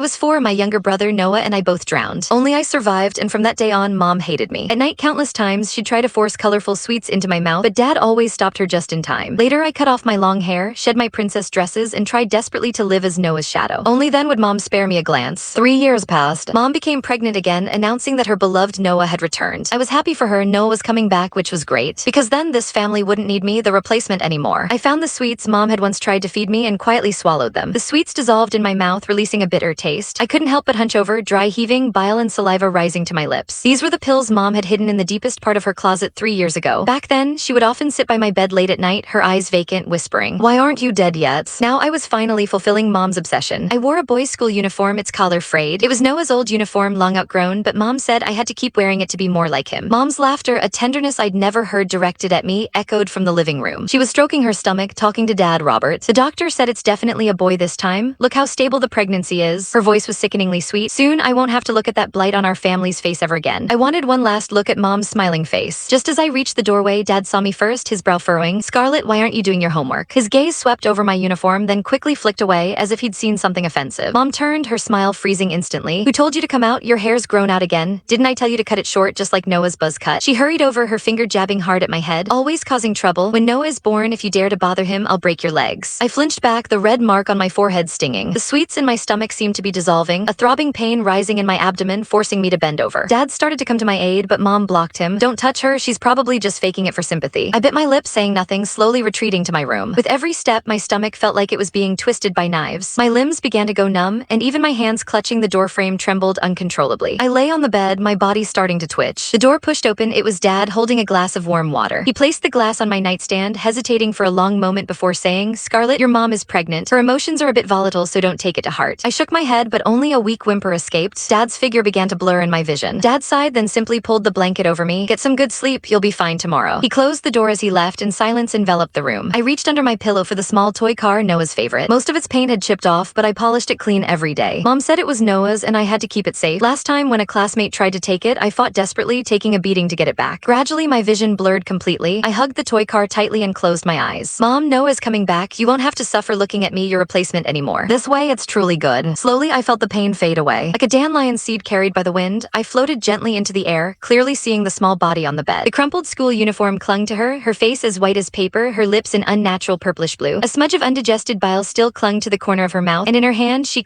I was 4, my younger brother Noah and I both drowned. Only I survived, and from that day on, Mom hated me. At night, countless times, she'd try to force colorful sweets into my mouth, but Dad always stopped her just in time. Later, I cut off my long hair, shed my princess dresses, and tried desperately to live as Noah's shadow. Only then would Mom spare me a glance. 3 years passed. Mom became pregnant again, announcing that her beloved Noah had returned. I was happy for her. Noah was coming back, which was great, because then this family wouldn't need me, the replacement, anymore. I found the sweets Mom had once tried to feed me and quietly swallowed them. The sweets dissolved in my mouth, releasing a bitter taste. I couldn't help but hunch over, dry heaving, bile and saliva rising to my lips. These were the pills Mom had hidden in the deepest part of her closet 3 years ago. Back then, she would often sit by my bed late at night, her eyes vacant, whispering, "Why aren't you dead yet?" Now I was finally fulfilling Mom's obsession. I wore a boys' school uniform, its collar frayed. It was Noah's old uniform, long outgrown, but Mom said I had to keep wearing it to be more like him. Mom's laughter, a tenderness I'd never heard directed at me, echoed from the living room. She was stroking her stomach, talking to Dad, Robert. "The doctor said it's definitely a boy this time. Look how stable the pregnancy is." Her voice was sickeningly sweet. "Soon, I won't have to look at that blight on our family's face ever again." I wanted one last look at Mom's smiling face. Just as I reached the doorway, Dad saw me first, his brow furrowing. "Scarlett, why aren't you doing your homework?" His gaze swept over my uniform, then quickly flicked away, as if he'd seen something offensive. Mom turned, her smile freezing instantly. "Who told you to come out? Your hair's grown out again. Didn't I tell you to cut it short, just like Noah's buzz cut?" She hurried over, her finger jabbing hard at my head. "Always causing trouble. When Noah is born, if you dare to bother him, I'll break your legs." I flinched back, the red mark on my forehead stinging. The sweets in my stomach seemed to be dissolving, a throbbing pain rising in my abdomen, forcing me to bend over. Dad started to come to my aid, but Mom blocked him. "Don't touch her, she's probably just faking it for sympathy." I bit my lip, saying nothing, slowly retreating to my room. With every step, my stomach felt like it was being twisted by knives. My limbs began to go numb, and even my hands clutching the doorframe trembled uncontrollably. I lay on the bed, my body starting to twitch. The door pushed open, it was Dad holding a glass of warm water. He placed the glass on my nightstand, hesitating for a long moment before saying, "Scarlett, your mom is pregnant. Her emotions are a bit volatile, so don't take it to heart." I shook my head, but only a weak whimper escaped. Dad's figure began to blur in my vision. Dad sighed, then simply pulled the blanket over me. "Get some good sleep, you'll be fine tomorrow." He closed the door as he left, and silence enveloped the room. I reached under my pillow for the small toy car, Noah's favorite. Most of its paint had chipped off, but I polished it clean every day. Mom said it was Noah's, and I had to keep it safe. Last time, when a classmate tried to take it, I fought desperately, taking a beating to get it back. Gradually, my vision blurred completely. I hugged the toy car tightly and closed my eyes. "Mom, Noah is coming back. You won't have to suffer looking at me, your replacement, anymore. This way, it's truly good." Slowly, I felt the pain fade away. Like a dandelion seed carried by the wind, I floated gently into the air, clearly seeing the small body on the bed. The crumpled school uniform clung to her face as white as paper, her lips an unnatural purplish blue. A smudge of undigested bile still clung to the corner of her mouth, and in her hand she